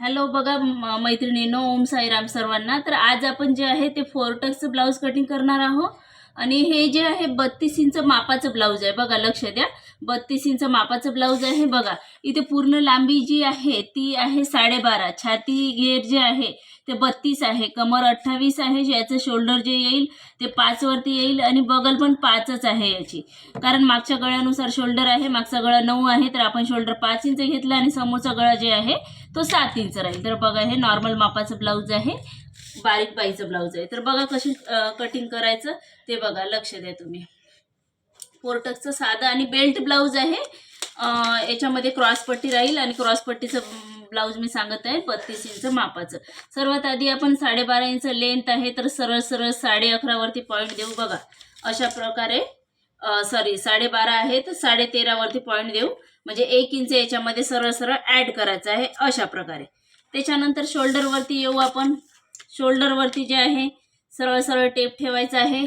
Hello बघा मैत्रिणींनो, ओम साईराम सर्वांना. तर आज आपण जे आहे ते 4 टक्सचं ब्लाऊज कटिंग करणार आहोत. आणि हे जे आहे 32 इंच मापाचं ब्लाऊज आहे. बघा, लक्ष द्या, 32 इंच मापाचं ब्लाऊज आहे. बघा, इथे पूर्ण लांबी जी आहे ती आहे 12.5. छाती घेर जे आहे ते 32 आहे. कमर 28 आहे. याचं शोल्डर जे येईल ते 5 वरती येईल आणि बगल पण 5च आहे याची, कारण मागच्या गळ्यानुसार शोल्डर आहे. मागचा गळा 9 आहे, तर आपण शोल्डर 5 इंच घेतला आणि समोरचा गळा जे आहे तो 7 इंच राहील. तर बघा, हे नॉर्मल मापाचं ब्लाऊज आहे, बारीक बाईचं ब्लाऊज आहे. तर बघा कशी कटिंग करायचं ते बघा, लक्ष द्या तुम्ही. 4 टक्सचं साधं आणि बेल्ट ब्लाऊज आहे. याच्यामध्ये क्रॉस पट्टी राहील आणि क्रॉस पट्टीचं ब्लाऊज मी सांगत आहे 32 इंच मापाचं. सर्वात आधी आपण 12.5 इंच लेंथ आहे, तर सरळ सरळ 11.5 वरती पॉईंट देऊ. बघा, अशा प्रकारे 12.5 आहे तर 13.5 वरती पॉईंट देऊ, म्हणजे 1 इंच याच्यामध्ये सरळ सरळ ऍड करायचं आहे अशा प्रकारे. त्याच्यानंतर शोल्डर वरती येऊ आपण. शोल्डर वरती जे आहे सरळ सरळ टेप ठेवायचा आहे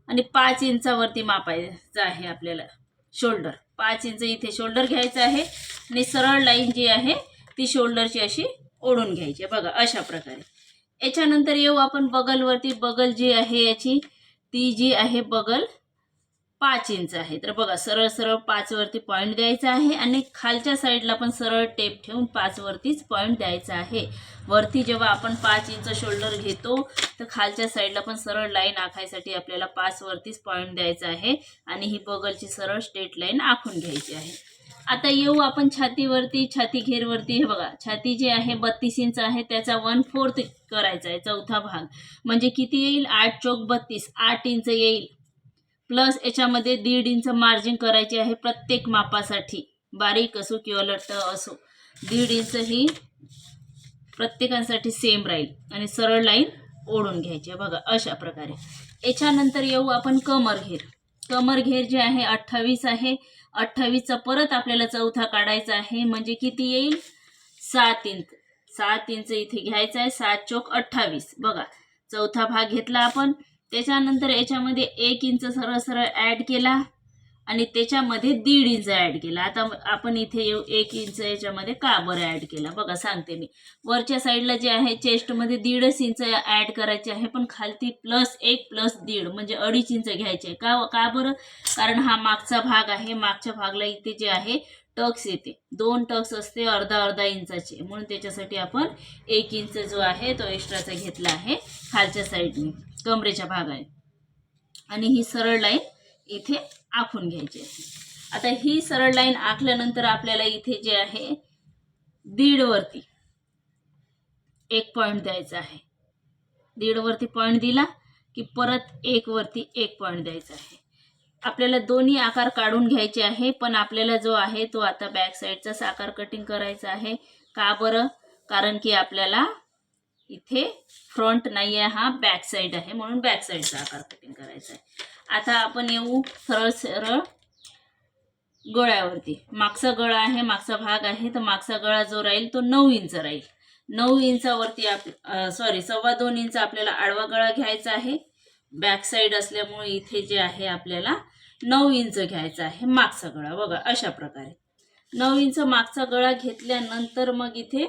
आणि 5 इंचावरती मापायचं आहे आपल्याला शोल्डर. 5 इंच इथे शोल्डर घ्यायचं आहे आणि सरळ लाईन जी आहे ती शोल्डरची अशी ओढून घ्यायची. बघा, अशा प्रकारे. याच्यानंतर येऊ आपण बगलवरती. बगल जी आहे याची ती जी आहे बगल 5 इंच आहे. तर बघा, सरळ सरळ 5 वरती पॉईंट द्यायचा आहे आणि खालच्या साईडला पण सरळ टेप ठेवून 5 वरतीच पॉईंट द्यायचा आहे. वरती जेव्हा आपण 5 इंच शोल्डर घेतो तर खालच्या साईडला पण सरळ लाईन आखायसाठी आपल्याला 5 वरतीच पॉईंट द्यायचा आहे आणि ही बगलची सरळ स्ट्रेट लाईन आखून घ्यायची आहे. आता येऊ आपण छातीवरती. छाती घेरवरती हे बघा, छाती जी आहे 32 इंच आहे, त्याचा 1/4 करायचा आहे, चौथा भाग. म्हणजे किती येईल? 8 चौक 32, 8 इंच येईल. प्लस याच्यामध्ये 1.5 इंच मार्जिन करायची आहे प्रत्येक मापासाठी, बारीक असो किंवा लट्ट असो. 1.5 इंच ही प्रत्येकासाठी सेम राहील आणि सरळ लाईन ओढून घ्यायची आहे. बघा, अशा प्रकारे. याच्यानंतर येऊ आपण कमर घेर. कमर घेर जे आहे 28 आहे. 28चा परत आपल्याला चौथा काढायचा आहे, म्हणजे किती येईल? 7 इंच. 7 इंच इथे घ्यायचा आहे. 7 चौक 28. बघा, चौथा भाग घेतला आपण. त्याच्यानंतर याच्यामध्ये 1 इंच सरळ सरळ ऍड केला आणि त्याच्यामध्ये 1.5 इंच ऍड केला. आता आपण इथे येऊ 1 इंच याच्यामध्ये का बरं ऍड केला? बघा, सांगते मी. वरच्या साईडला जे आहे चेस्टमध्ये 1.5 इंच ऍड करायचे आहे, पण खालती +1 +1.5 म्हणजे 2.5 इंच घ्यायचे. का बरं? कारण हा मागचा भाग आहे. मागच्या भागला इथे जे आहे टक्स येते, 2 टक्स असते अर्धा इंचाचे, म्हणून त्याच्यासाठी आपण 1 इंच जो आहे तो एक्स्ट्राचा घेतला आहे खालच्या साईडने, कमरेच्या भागाने. आणि ही सरळ लाईन इथे आखून घ्यायची आहे. आता ही सरळ लाईन आखल्यानंतर आपल्याला इथे जे आहे 1.5 वरती 1 पॉईंट द्यायचा आहे. 1.5 वरती पॉईंट दिला की परत 1 वरती 1 पॉईंट द्यायचा आहे. आपल्याला दोन्ही आकार काढून घ्यायचे आहे, पण आपल्याला जो आहे तो आता बॅक साईडचाच आकार कटिंग करायचा आहे. का बरं? कारण की आपल्याला इथे फ्रंट नाही आहे, हा बॅक साईड आहे, म्हणून बॅक साईडचा आकार कटिंग करायचा आहे. आता आपण येऊ सरळ सरळ गळ्यावरती. मागचा गळा आहे, मागचा भाग आहे, तर मागचा गळा जो राहील तो 9 इंच राहील. 9 इंचावरती 2.25 इंच आपल्याला आडवा गळा घ्यायचा आहे. बॅक साईड असल्यामुळे इथे जे आहे आपल्याला 9 इंच घ्यायचा आहे मागचा गळा. बघा, अशा प्रकारे 9 इंच मागचा गळा घेतल्यानंतर मग इथे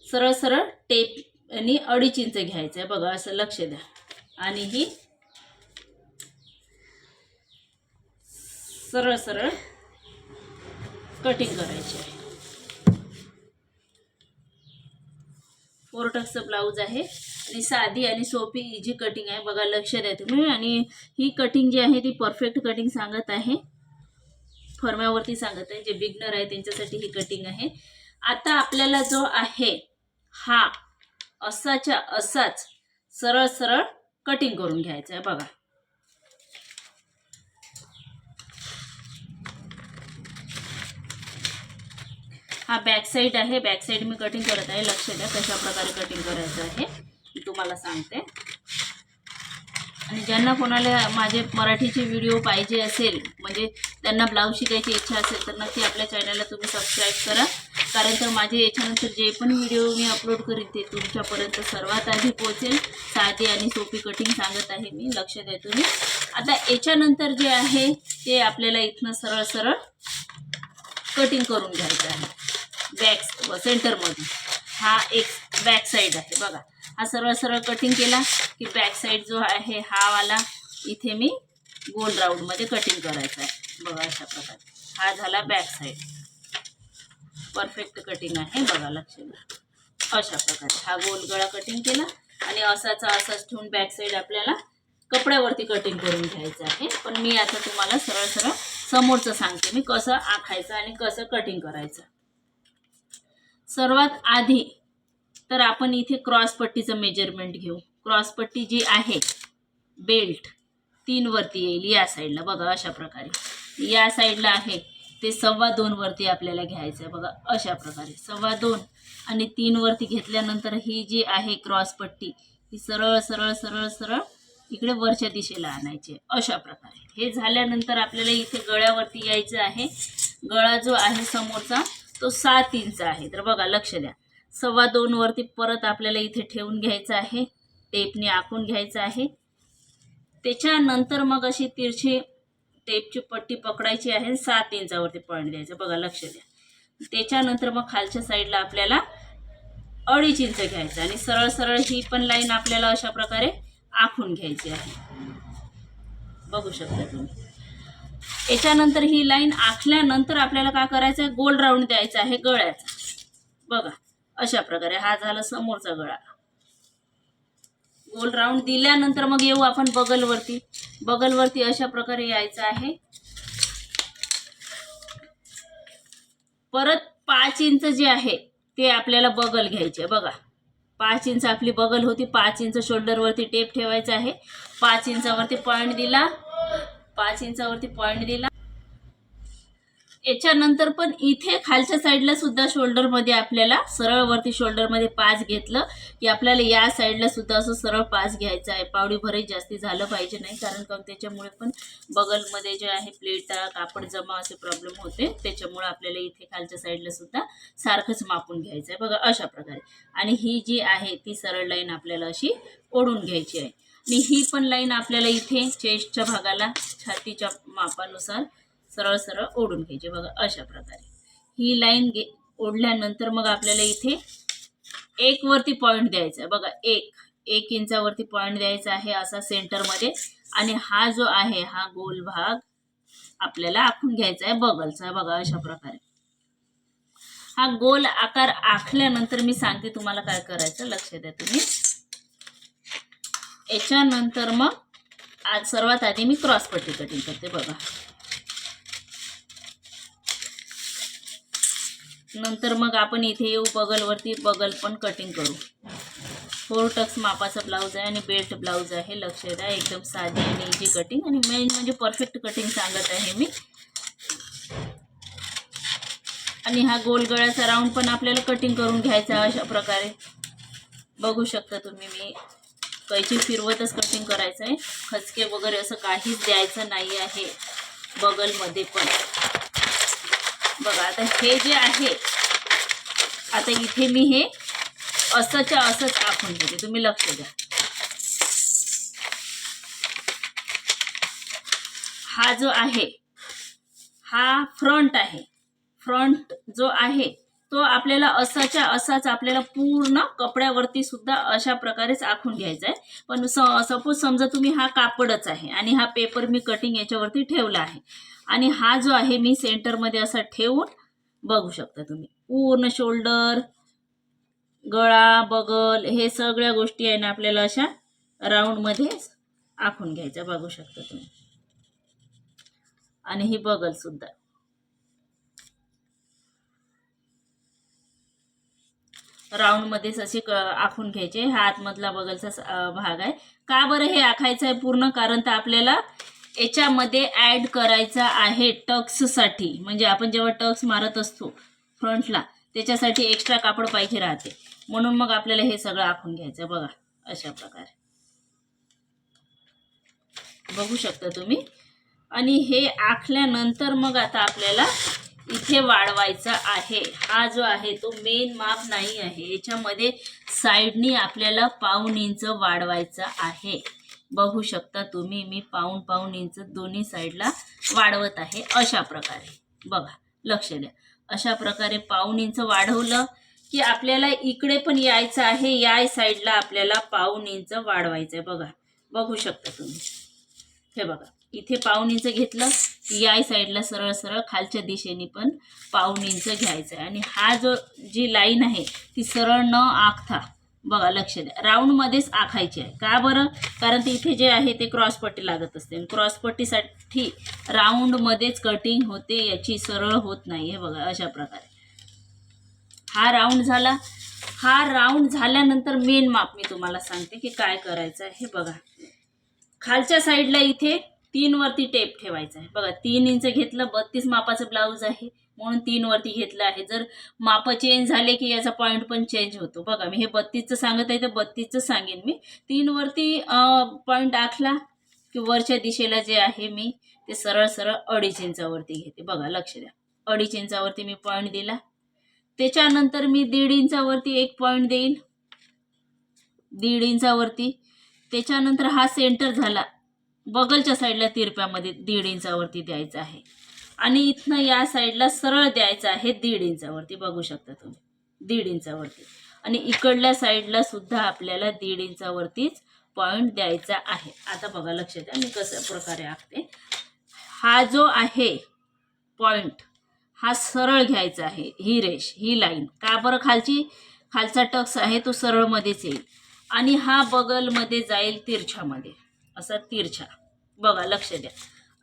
सरळ सरळ टेप आणि 2.5 इंच घ्यायचं आहे. बघा, असं लक्ष द्या. आणि ही सरळ सरळ कटिंग करायची आहे. 4 टक्सचं ब्लाऊज आहे आणि साधी आणि सोपी इझी कटिंग आहे. बघा, लक्ष द्या तुम्ही. आणि ही कटिंग जी आहे ती परफेक्ट कटिंग सांगत आहे, फरम्यावरती सांगत आहे. जे बिगनर आहे त्यांच्यासाठी ही कटिंग आहे. आता आपल्याला जो आहे हा असाच्या असाच सरळ सरळ कटिंग करून घ्यायचा आहे. बघा, हा बॅक साईड आहे. बॅक साईड मी कटिंग करत आहे. लक्ष द्या कशा प्रकारे कटिंग करायचं आहे मी तुम्हाला सांगते. आणि ज्यांना कोणाला माझे मराठीचे व्हिडिओ पाहिजे असेल, म्हणजे त्यांना ब्लाऊज शिकायची इच्छा असेल, तर नक्की आपल्या चॅनलला तुम्ही सबस्क्राईब करा. कारण तर माझे याच्यानंतर जे पण व्हिडिओ मी अपलोड करीन ते तुमच्यापर्यंत सर्वात आधी पोहोचेल. साधी आणि सोपी कटिंग सांगत आहे मी, लक्ष द्या तुम्ही. आता याच्यानंतर जे आहे ते आपल्याला इथनं सरळ सरळ कटिंग करून घ्यायचं आहे बॅक सेंटरमध्ये. हा एक बॅक साईड आहे बघा. हा सरळ सरळ कटिंग केला की बॅक साईड जो आहे हा वाला इथे मी गोल राऊंडमध्ये कटिंग करायचा आहे बघा. अशा प्रकारे हा झाला बॅक साईड. परफेक्ट कटिंग आहे बघा, लक्ष द्या. अशा प्रकारे हा गोल गळा कटिंग केला आणि असाच ठेवून बॅक साईड आपल्याला कपड्यावरती कटिंग करून घ्यायचं आहे. पण मी आता तुम्हाला सरळ सरळ समोरचं सांगते मी कसं आखायचं आणि कसं कटिंग करायचं. सर्वात आधी तर आपण इथे क्रॉस पट्टीचं मेजरमेंट घेऊ. क्रॉस पट्टी जी आहे बेल्ट 3 वरती येईल या साईडला बघा. अशा प्रकारे या साईडला आहे ते 2.25 वरती आपल्याला घ्यायचं आहे बघा. अशा प्रकारे 2.25 आणि 3 वरती घेतल्यानंतर ही जी आहे क्रॉस पट्टी ही सरळ सरळ सरळ सरळ इकडे वरच्या दिशेला आणायची अशा प्रकारे. हे झाल्यानंतर आपल्याला इथे गळ्यावरती यायचं आहे. गळा जो आहे समोरचा तो 7 इंच आहे. तर बघा लक्ष द्या. 2.25 वरती परत आपल्याला इथे ठेवून घ्यायचं आहे. टेपने आखून घ्यायचं आहे. त्याच्यानंतर मग अशी तिरछी टेपची पट्टी पकडायची आहे. 7 इंचावरती पॉईंट द्यायचं बघा, लक्ष द्या. त्याच्यानंतर मग खालच्या साईडला आपल्याला 2.5 इंच घ्यायचं आणि सरळ सरळ ही पण लाईन आपल्याला अशा प्रकारे आखून घ्यायची आहे. बघू शकता तुम्ही. याच्यानंतर ही लाईन आखल्यानंतर आपल्याला काय करायचं आहे, गोल राऊंड द्यायचा आहे गळ्याचा बघा. अशा प्रकारे हा झाला समोरचा गळा. गोल राऊंड दिल्यानंतर मग येऊ आपण बगलवरती. बगलवरती अशा प्रकारे यायचं आहे. परत 5 इंच जे आहे ते आपल्याला बगल घ्यायचे बघा. 5 इंच आपली बगल होती. 5 इंच शोल्डरवरती टेप ठेवायचा आहे. 5 इंचावरती पॉईंट दिला. 5 इंचावरती पॉईंट दिला. याच्यानंतर पण इथे खालच्या साईडला सुद्धा शोल्डरमध्ये आपल्याला सरळ वरती शोल्डरमध्ये 5 घेतलं की आपल्याला या साईडला सुद्धा असं सरळ 5 घ्यायचं आहे. पावडी भरही जास्ती झालं पाहिजे नाही, कारण का त्याच्यामुळे पण बगलमध्ये जे आहे प्लेट कापड जमा असे प्रॉब्लेम होते. त्याच्यामुळे आपल्याला इथे खालच्या साईडला सुद्धा सारखंच मापून घ्यायचं आहे बघा. अशा प्रकारे. आणि ही जी आहे ती सरळ लाईन आपल्याला अशी ओढून घ्यायची आहे. आणि ही पण लाईन आपल्याला इथे चेस्टच्या भागाला छातीच्या मापानुसार सरळ सरळ ओढून घ्यायचे बघा. अशा प्रकारे ही लाईन ओढल्यानंतर मग आपल्याला इथे 1 वरती पॉईंट द्यायचा आहे बघा. 1 इंचावरती पॉईंट द्यायचा आहे असा सेंटरमध्ये. आणि हा जो आहे हा गोल भाग आपल्याला आखून घ्यायचा आहे बगलचा बघा. अशा प्रकारे हा गोल आकार आखल्यानंतर मी सांगते तुम्हाला काय करायचं, लक्ष द्या तुम्ही. याच्यानंतर मग आज सर्वात आधी मी क्रॉस पट्टी कटिंग करते बघा. नंतर मग आपण इथे येऊ बगलवरती. बगल पण कटिंग करू. 4 टक्स मापाचा ब्लाऊज आहे आणि बेल्ट ब्लाऊज आहे. लक्ष द्या, एकदम साधी आणि इझी कटिंग आणि मेन म्हणजे परफेक्ट कटिंग सांगत आहे मी. आणि हा गोल गळ्याचा राऊंड पण आपल्याला कटिंग करून घ्यायचा अशा प्रकारे. बघू शकता तुम्ही, मी कैची फिरवतच कटिंग करायचं आहे. खचके वगैरे असं काहीच द्यायचं नाही आहे बगलमध्ये पण बघा. आता हे जे आहे, आता इथे मी हे असंच्या असंच आखून घेते. तुम्ही लक्ष द्या. हा जो आहे हा फ्रंट आहे. फ्रंट जो आहे तो आपल्याला असाच्या असाच आपल्याला पूर्ण कपड्यावरती सुद्धा अशा प्रकारेच आखून घ्यायचा आहे. पण सपोज समजा तुम्ही हा कापडच आहे आणि हा पेपर मी कटिंग याच्यावरती ठेवला आहे आणि हा जो आहे मी सेंटरमध्ये असा ठेवून बघू शकता तुम्ही पूर्ण शोल्डर, गळा, बगल हे सगळ्या गोष्टी आहे ना आपल्याला अशा राऊंडमध्ये आखून घ्यायच्या बघू शकता तुम्ही. आणि ही बगल सुद्धा राऊंडमध्येच असे आखून घ्यायचे. हा आतमधला बगलचा भाग आहे. का बरं हे आखायचं आहे पूर्ण, कारण तर आपल्याला याच्यामध्ये ॲड करायचा आहे टक्ससाठी. म्हणजे आपण जेव्हा टक्स मारत असतो फ्रंटला त्याच्यासाठी एक्स्ट्रा कापड पाहिजे राहते. म्हणून मग आपल्याला हे सगळं आखून घ्यायचं बघा. अशा प्रकारे बघू शकता तुम्ही. आणि हे आखल्यानंतर मग आता आपल्याला इथे वाढवायचा आहे. हा जो आहे तो मेन माप नाही आहे. याच्यामध्ये साईडनी आपल्याला 1.5 इंच वाढवायचा आहे. बघू शकता तुम्ही, मी 1.5 इंच दोन्ही साईडला वाढवत आहे अशा प्रकारे बघा. लक्ष द्या. अशा प्रकारे पाऊण इंच वाढवलं की आपल्याला इकडे पण यायचं आहे, या साईडला आपल्याला पाऊण इंच वाढवायचं आहे. बघा, बघू शकता तुम्ही. हे बघा, इथे पाऊण इंच घेतलं की या साईडला सरळ सरळ खालच्या दिशेने पण पाऊण इंच घ्यायचं आहे. आणि हा जो जी लाईन आहे ती सरळ न आखता, बघा लक्ष द्या, राऊंडमध्येच आखायची आहे. का बरं? कारण ते इथे जे आहे ते क्रॉसपट्टी लागत असते. क्रॉसपट्टीसाठी राऊंडमध्येच कटिंग होते, याची सरळ होत नाही. हे बघा, अशा प्रकारे हा राऊंड झाला. हा राऊंड झाल्यानंतर मेन माप मी तुम्हाला सांगते की काय करायचं आहे. हे बघा, खालच्या साईडला इथे 3 वरती टेप ठेवायचा आहे. बघा, 3 इंच घेतलं, 32 मापाचं ब्लाऊज आहे म्हणून 3 वरती घेतलं आहे. जर माप चेंज झाले की याचा पॉईंट पण चेंज होतो. बघा, मी हे 32चं सांगत आहे तर 32चं सांगेन मी. 3 वरती पॉईंट आखला की वरच्या दिशेला जे आहे मी ते सरळ सरळ 2.5 इंचावरती घेते. बघा, लक्ष द्या, 2.5 इंचावरती मी पॉईंट दिला. त्याच्यानंतर मी 1.5 इंचावरती एक पॉईंट देईन, 1.5 इंचावरती. त्याच्यानंतर हा सेंटर झाला, बगलच्या साईडला तिरप्यामध्ये 1.5 इंचावरती द्यायचा आहे. आणि इथनं या साईडला सरळ द्यायचं आहे 1.5 इंचावरती. बघू शकता तुम्ही, 1.5 इंचावरती. आणि इकडल्या साईडला सुद्धा आपल्याला 1.5 इंचावरतीच पॉईंट द्यायचा आहे. आता बघा, लक्ष द्या मी कशा प्रकारे आखते. हा जो आहे पॉईंट हा सरळ घ्यायचा आहे, ही रेष, ही लाईन. का बरं? खालचा टक्स आहे तो सरळमध्येच येईल आणि हा बगलमध्ये जाईल तिरछामध्ये, असा तिरछा. बघा, लक्ष द्या.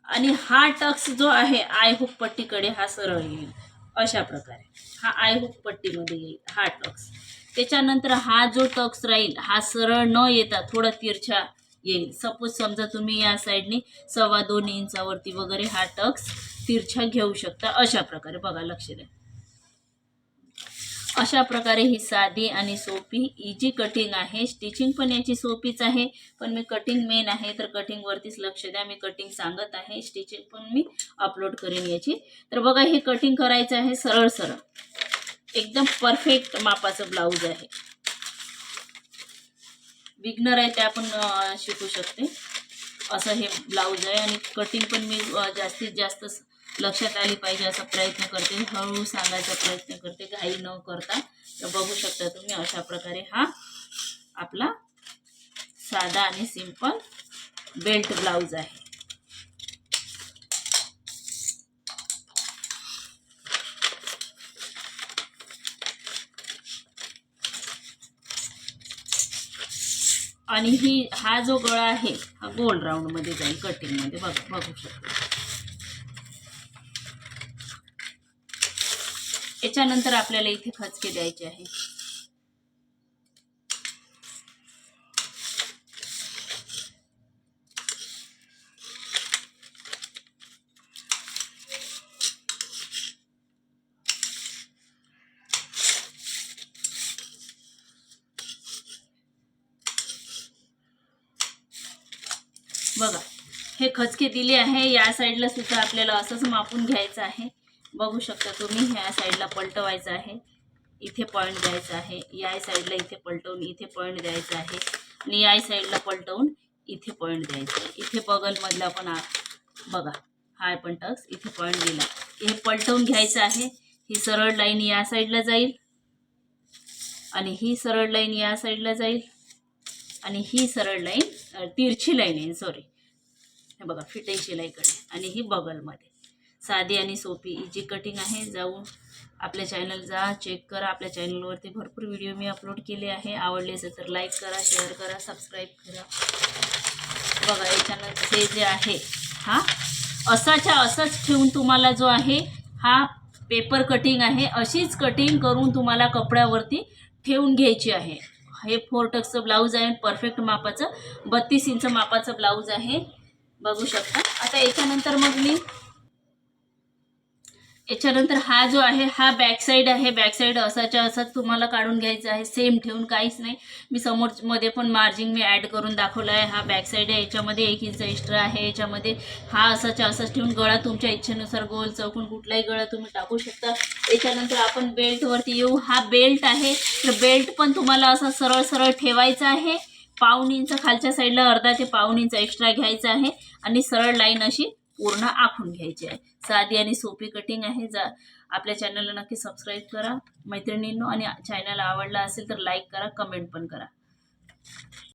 आणि हा टक्स जो आहे आय हुक पट्टीकडे हा सरळ येईल. अशा प्रकारे हा आय हुक पट्टीमध्ये येईल हा टक्स. त्याच्यानंतर हा जो टक्स राहील हा सरळ न येता थोडा तिरछा येईल. सपोज समजा तुम्ही या साईडने 2.25 इंचावरती वगैरे हा टक्स तिरछा घेऊ शकता. अशा प्रकारे बघा, लक्ष द्या. अशा प्रकारे ही साधी आणि सोपी इजी कटिंग आहे. स्टिचिंग पण याची सोपीच आहे, पण मी कटिंग मेन आहे तर कटिंगवरतीच लक्ष द्या. मी कटिंग सांगत आहे, स्टिचिंग पण मी अपलोड करेन याची. तर बघा, हे कटिंग करायचं आहे सरळ सरळ, एकदम परफेक्ट मापाचं ब्लाऊज आहे. बिगनर आहे ते आपण शिकू शकते असं हे ब्लाऊज आहे. आणि कटिंग पण मी जास्तीत जास्त लक्षात आली पाहिजे असा प्रयत्न करते, हळूहळू सांगायचा प्रयत्न करते, घाई न करता. तर बघू शकता तुम्ही, अशा प्रकारे हा आपला साधा आणि सिंपल बेल्ट ब्लाऊज आहे. आणि हा जो गळा आहे हा गोल राऊंड मध्ये जाईल कटिंग मध्ये. बघू शकता. याच्यानंतर आपल्याला इथे खचके द्यायचे आहे. बघा, हे खचके दिले आहे. या साईडला सुद्धा आपल्याला असंच मापून घ्यायचं आहे. बघू शकता तुम्ही, ह्या साईडला पलटवायचं आहे, इथे पॉईंट द्यायचा आहे. या साईडला इथे पलटवून इथे पॉईंट द्यायचा आहे आणि या साईडला पलटवून इथे पॉईंट द्यायचा आहे. इथे बगलमधला पण बघा, हा पण टक्स इथे पॉईंट दिला. हे पलटवून घ्यायचं आहे. ही सरळ लाईन या साईडला जाईल आणि ही सरळ लाईन या साईडला जाईल आणि ही सरळ लाईन तिरछी लाईन आहे, सॉरी, हे बघा फिटे शिलाईकडे. आणि ही बगलमध्ये. साधी आणि सोपी इजी कटिंग आहे. जाऊन आपल्या चॅनल जा, चेक करा. आपल्या चॅनलवरती भरपूर व्हिडिओ मी अपलोड केले आहे. आवडले असेल तर लाईक करा, शेअर करा, सबस्क्राईब करा. बघा, याच्यानंतर हे जे आहे हा असंच ठेवून तुम्हाला जो आहे हा पेपर कटिंग आहे, अशीच कटिंग करून तुम्हाला कपड्यावरती ठेवून घ्यायची आहे. हे 4 टक्सचं ब्लाऊज आहे, परफेक्ट मापाचं 32 इंच मापाचं ब्लाऊज आहे. बघू शकता. आता याच्यानंतर हा जो आहे हा बॅक साईड आहे. बॅक साईड असाच तुम्हाला काढून घ्यायचा आहे, सेम ठेवून, काहीच नाही. मी समोरमध्ये पण मार्जिन मी ॲड करून दाखवलं आहे. हा बॅक साईड आहे, याच्यामध्ये 1 इंच एक्स्ट्रा आहे. याच्यामध्ये हा असंच ठेवून गळा तुमच्या इच्छेनुसार गोल चौकून कुठलाही गळा तुम्ही टाकू शकता. याच्यानंतर आपण बेल्टवरती येऊ. हा बेल्ट आहे, तर बेल्ट पण तुम्हाला असा सरळ सरळ ठेवायचा आहे. 1.5 इंच खालच्या साईडला, अर्धा ते 1.5 इंच एक्स्ट्रा घ्यायचा आहे आणि सरळ लाईन अशी पूर्ण आखून घ्यायची आहे. साधी आणि सोपी कटिंग आहे. आपल्या चॅनलला नक्की सबस्क्राईब करा मैत्रिणींनो, आणि चॅनल आवडला असेल तर लाईक करा, कमेंट पण करा.